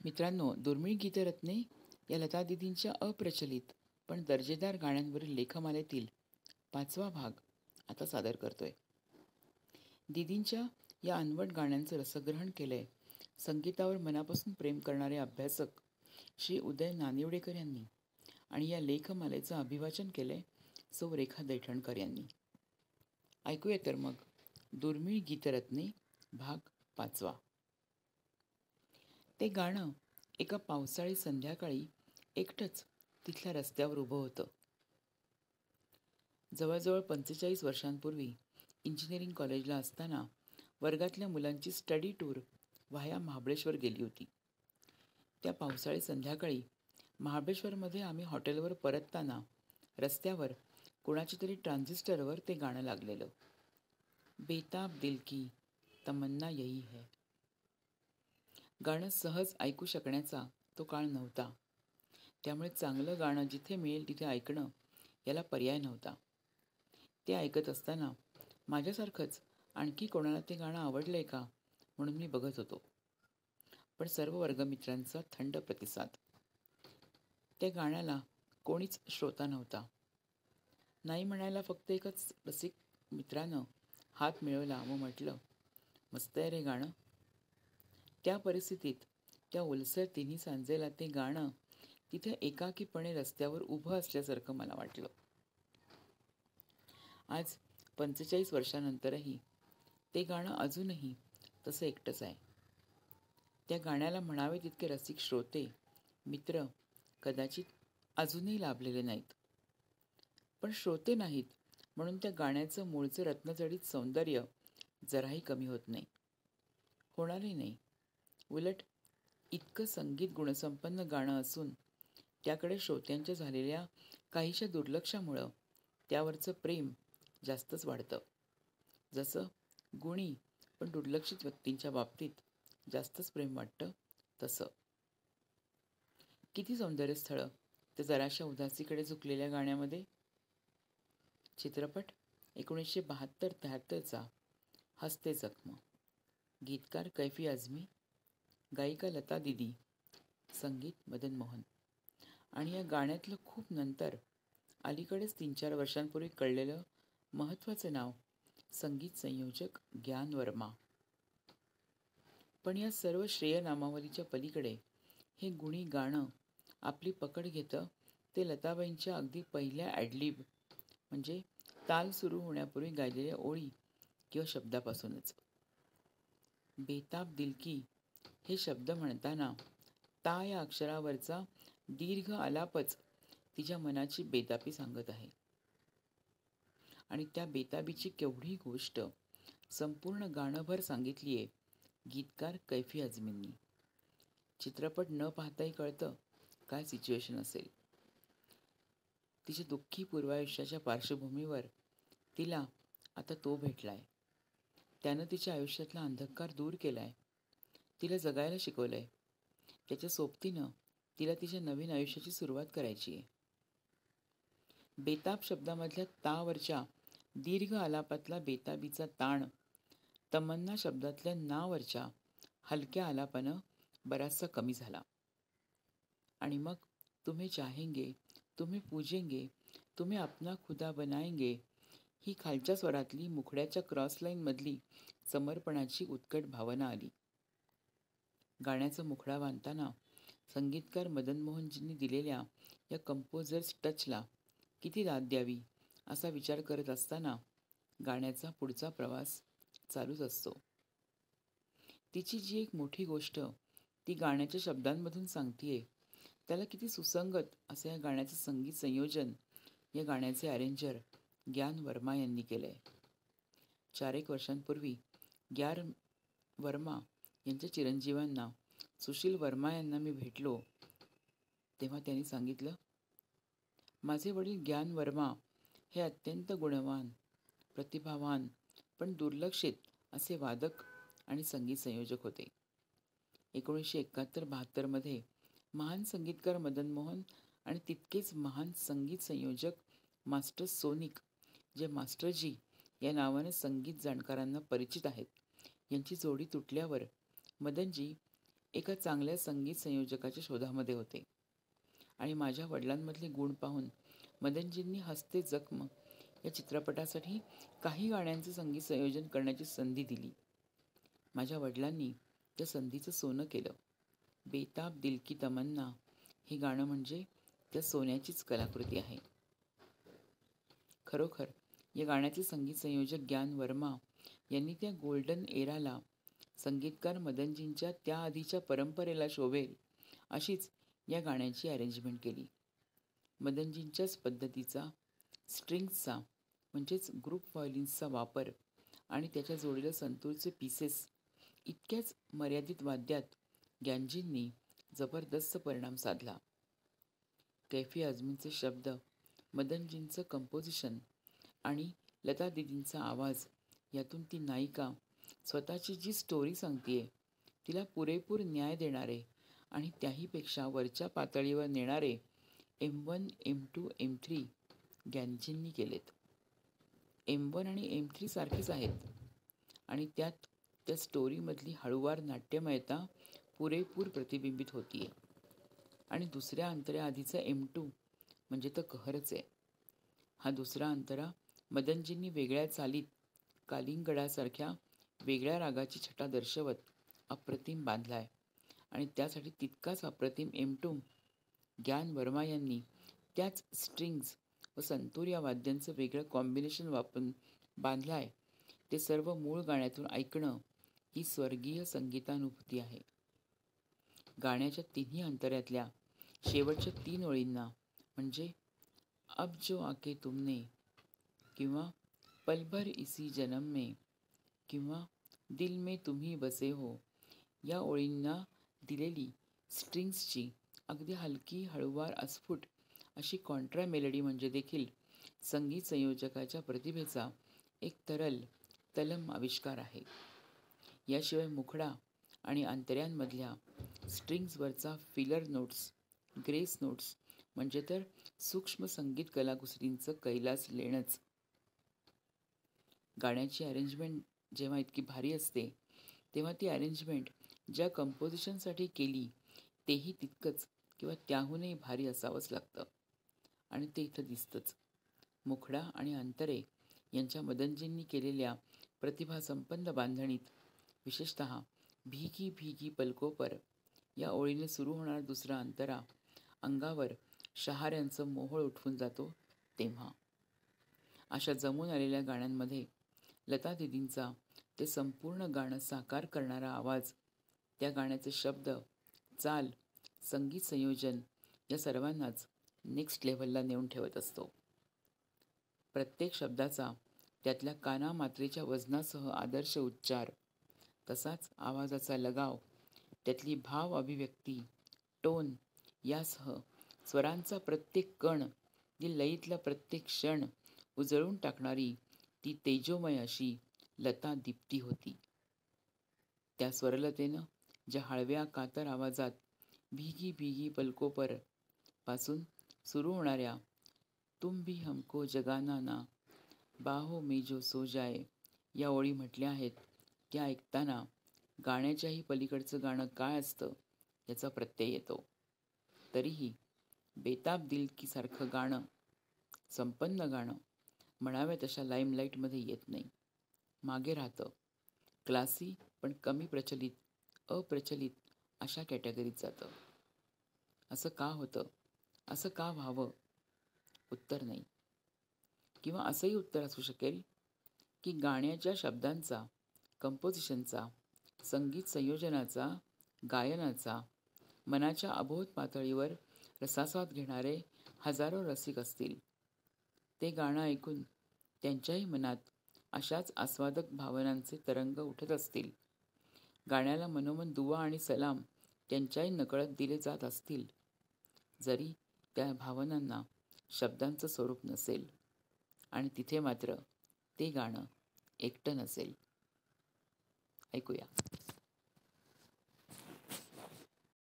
मित्रांनो, दुर्मिळ गीतरत्ने या लता दीदींच्या अप्रचलित पण दर्जेदार गाण्यांवरील लेखमालेतील 5वा भाग आता सादर करतोय. दीदींच्या या अनवट गाण्यांचं रसग्रहण केलंय संगीतावर मनापासून प्रेम करणारे अभ्यासक श्री उदय नानिवडेकर यांनी आणि या लेखमालेचं अभिवाचन केलंय सौ रेखा दैठणकर यांनी. ऐकूया तर मग दुर्मिळ गीतरत्ने भाग 5वा. ते गाणं एका पावसाळी संध्याकाळी एकटंच तिथल्या रस्त्यावर उभं होतं. जवळजवळ 45 वर्षांपूर्वी इंजिनिअरिंग कॉलेजला असताना वर्गातल्या मुलांची स्टडी टूर व्हाया महाबळेश्वर गेली होती. त्या पावसाळी संध्याकाळी महाबळेश्वरमध्ये आम्ही हॉटेलवर परतताना रस्त्यावर कोणाच्या तरी ट्रान्झिस्टरवर ते गाणं लागलेलं. बेताब दिल की तमन्ना यही है. गाणं सहज ऐकू शकण्याचा तो काळ नव्हता, त्यामुळे चांगलं गाणं जिथे मिळेल तिथे ऐकणं याला पर्याय नव्हता. ते ऐकत असताना माझ्यासारखंच आणखी कोणाला ते गाणं आवडलंय का म्हणून मी बघत होतो, पण सर्व वर्गमित्रांचा थंड प्रतिसाद. त्या गाण्याला कोणीच श्रोता नव्हता. नाही म्हणायला फक्त एकच रसिक मित्रानं हात मिळवला व म्हटलं, मस्त आहे रे गाणं. त्या परिस्थितीत त्या ओलसर तिन्ही सांजेला ते गाणं तिथे एकाकीपणे रस्त्यावर उभं असल्यासारखं मला वाटलं. आज 45 वर्षानंतरही ते गाणं अजूनही तसं एकटंच आहे. त्या गाण्याला म्हणावे तितके रसिक श्रोते मित्र कदाचित अजूनही लाभलेले नाहीत. पण श्रोते नाहीत म्हणून त्या गाण्याचं मूळचं रत्नजडीत सौंदर्य जराही कमी होत नाही, होणारही नाही. उलट इतकं संगीत गुणसंपन्न गाणं असून त्याकडे श्रोत्यांच्या झालेल्या काहीशा दुर्लक्षामुळं त्यावरचं प्रेम जास्तच वाढतं. जसं गुणी पण दुर्लक्षित व्यक्तींच्या बाबतीत जास्तच प्रेम वाटतं तसं. किती सौंदर्यस्थळं त्या जराशा उदासीकडे झुकलेल्या गाण्यामध्ये. चित्रपट 1972-73चा हस्ते जख्म. गीतकार कैफी आझमी, गायिका लता दीदी, संगीत मदन मोहन. आणि या गाण्यातलं खूप नंतर अलीकडेच 3-4 वर्षांपूर्वी कळलेलं महत्त्वाचं नाव संगीत संयोजक ग्यान वर्मा. पण या सर्व श्रेय नामावलीच्या पलीकडे हे गुणी गाणं आपली पकड घेतं ते लताबाईंच्या अगदी पहिल्या ॲडलिब म्हणजे ताल सुरू होण्यापूर्वी गायलेल्या ओळी किंवा शब्दापासूनच. बेताब दिल की हे शब्द म्हणताना ता या अक्षरावरचा दीर्घ आलापच तिच्या मनाची बेताबी सांगत आहे. आणि त्या बेताबीची केवढी गोष्ट संपूर्ण गाणंभर सांगितली आहे गीतकार कैफी आझमींनी. चित्रपट न पाहताही कळतं काय सिच्युएशन असेल. तिच्या दुःखी पूर्वायुष्याच्या पार्श्वभूमीवर तिला आता तो भेटलाय. त्यानं तिच्या आयुष्यातला अंधकार दूर केलाय, तिला जगायला शिकवलंय. त्याच्या सोबतीनं तिला तिच्या नवीन आयुष्याची सुरुवात करायची आहे. बेताब शब्दामधल्या तावरच्या दीर्घ आलापातला बेताबीचा ताण तमन्ना शब्दातल्या नावरच्या हलक्या आलापानं बराचसा कमी झाला. आणि मग तुम्हें चाहेंगे, तुम्हें पूजेंगे, तुम्हें अपना खुदा बनाएंगे ही खालच्या स्वरातली मुखड्याच्या क्रॉसलाईनमधली समर्पणाची उत्कट भावना आली. गाण्याचा मुखडा बांधताना संगीतकार मदन मोहनजींनी दिलेल्या या कंपोजर्स टचला किती दाद द्यावी असा विचार करत असताना गाण्याचा पुढचा प्रवास चालूच असतो. तिची जी एक मोठी गोष्ट ती गाण्याच्या शब्दांमधून सांगतीये त्याला किती सुसंगत असं या गाण्याचं संगीत संयोजन या गाण्याचे अरेंजर ग्यान वर्मा यांनी केलंय. 4-1 वर्षांपूर्वी ग्यान वर्मा यांच्या चिरंजीवांना सुशील वर्मा यांना मी भेटलो तेव्हा त्यांनी सांगितलं, माझे वडील ग्यान वर्मा हे अत्यंत गुणवान, प्रतिभावान पण दुर्लक्षित असे वादक आणि संगीत संयोजक होते. 1971-72 मध्ये महान संगीतकार मदन मोहन आणि तितकेच महान संगीत संयोजक मास्टर सोनिक, जे मास्टरजी या नावानं संगीत जाणकारांना परिचित आहेत, यांची जोडी तुटल्यावर मदनजी एका चांगल्या संगीत संयोजकाच्या शोधामध्ये होते आणि माझ्या वडिलांमधले गुण पाहून मदनजींनी हस्ते जखम या चित्रपटासाठी काही गाण्यांचे संगीत संयोजन करण्याची संधी दिली. माझ्या वडिलांनी त्या संधीचं सोनं केलं. बेताब दिल की तमन्ना हे गाणं म्हणजे त्या सोन्याचीच कलाकृती आहे. खरोखर या गाण्याचे संगीत संयोजक ग्यान वर्मा यांनी त्या गोल्डन एराला, संगीतकार मदनजींच्या त्याआधीच्या परंपरेला शोभेल अशीच या गाण्याची अरेंजमेंट केली. मदनजींच्याच पद्धतीचा स्ट्रिंग्सचा म्हणजेच ग्रुप व्हायोलिन्सचा वापर आणि त्याच्या जोडीला संतूरचे पीसेस इतक्याच मर्यादित वाद्यात ग्यानजींनी जबरदस्त परिणाम साधला. कैफी आझमींचे शब्द, मदनजींचं कंपोजिशन आणि लता दीदींचा आवाज यातून ती नायिका स्वतःची जी स्टोरी सांगतेय तिला पुरेपूर न्याय देणारे आणि त्याहीपेक्षा वरच्या पातळीवर नेणारे M1, M2, M3 ग्यानजींनी केलेत. M1 आणि M3 सारखेच आहेत आणि त्यात त्या स्टोरीमधली हळूवार नाट्यमयता पुरेपूर प्रतिबिंबित होतीये. आणि दुसऱ्या अंतऱ्याआधीचा M2 म्हणजे तर कहरच आहे. हा दुसरा अंतरा मदनजींनी वेगळ्या चालीत कालिंगडासारख्या वेगळ्या रागाची छटा दर्शवत अप्रतिम बांधलाय आणि त्यासाठी तितकाच अप्रतिम M2 ग्यान वर्मा यांनी त्याच स्ट्रिंग्स व संतूर या वाद्यांचं वेगळं कॉम्बिनेशन वापरून बांधलाय. ते सर्व मूळ गाण्यातून ऐकणं ही स्वर्गीय संगीतानुभूती आहे. गाण्याच्या तिन्ही अंतऱ्यातल्या शेवटच्या 3 ओळींना म्हणजे अब जो आके तुमने किंवा पलभर इसी जन्म में किंवा दिल में तुम्ही बसे हो या ओळींना दिलेली स्ट्रिंग्सची अगदी हलकी हळूवार अस्फुट अशी कॉन्ट्रा मेलडी म्हणजे देखील संगीत संयोजकाच्या प्रतिभेचा एक तलम आविष्कार आहे. याशिवाय मुखडा आणि अंतऱ्यांमधल्या स्ट्रिंग्सवरचा फिलर नोट्स, ग्रेस नोट्स म्हणजे तर सूक्ष्म संगीत कलाकुसरींचं कैलास लेणंच. गाण्याची अरेंजमेंट जेव्हा इतकी भारी असते तेव्हा ती अरेंजमेंट ज्या कंपोजिशनसाठी केली तेही तितकंच किंवा त्याहूनही भारी असावंच लागतं आणि ते इथं दिसतंच. मुखडा आणि अंतरे यांच्या मदनजींनी केलेल्या प्रतिभासंपन्न बांधणीत विशेषतः भीगी भीगी पलको पर या ओळीने सुरू होणारा दुसरा अंतरा अंगावर शहाऱ्यांचं मोहोळ उठवून जातो तेव्हा. अशा जमून आलेल्या गाण्यांमध्ये लता दीदींचा ते संपूर्ण गाणं साकार करणारा आवाज, त्या गाण्याचे शब्द, चाल, संगीत संयोजन या सर्वांनाच नेक्स्ट लेव्हलला नेऊन ठेवत असतो. प्रत्येक शब्दाचा त्यातल्या काना मात्रेच्या वजनासह आदर्श उच्चार, तसाच आवाजाचा लगाव, त्यातली भाव अभिव्यक्ती, टोन यासह स्वरांचा प्रत्येक कण, जी लयीतला प्रत्येक क्षण उजळून टाकणारी ती तेजोमय अशी लता दीप्ती होती. त्या स्वरलतेनं ज्या हळव्या कातर आवाजात भीगी भीगी पलको पर पासून सुरू होणाऱ्या तुम भी हमको जगाना ना, बाहों में जो सो जाए या ओळी म्हटल्या आहेत त्या ऐकताना गाण्याच्याही पलीकडचं गाणं काय असतं याचा प्रत्यय येतो. तरीही बेताब दिल की सारखं गाणं, संपन्न गाणं म्हणावे तशा लाईमलाईटमध्ये येत नाही. मागे राहतं. क्लासी पण कमी प्रचलित, अप्रचलित अशा कॅटेगरीत जातं. असं का होतं? असं का व्हावं? उत्तर नाही. किंवा असंही उत्तर असू शकेल की गाण्याच्या शब्दांचा, कंपोजिशनचा, संगीत संयोजनाचा, गायनाचा मनाच्या अबोध पातळीवर रसास्वाद घेणारे हजारो रसिक असतील. ते गाणं ऐकून त्यांच्याही मनात अशाच आस्वादक भावनांचे तरंग उठत असतील. गाण्याला मनोमन दुवा आणि सलाम त्यांच्याही नकळत दिले जात असतील, जरी त्या भावनांना शब्दांचं स्वरूप नसेल आणि तिथे मात्र ते गाणं एकटं नसेल. ऐकूया.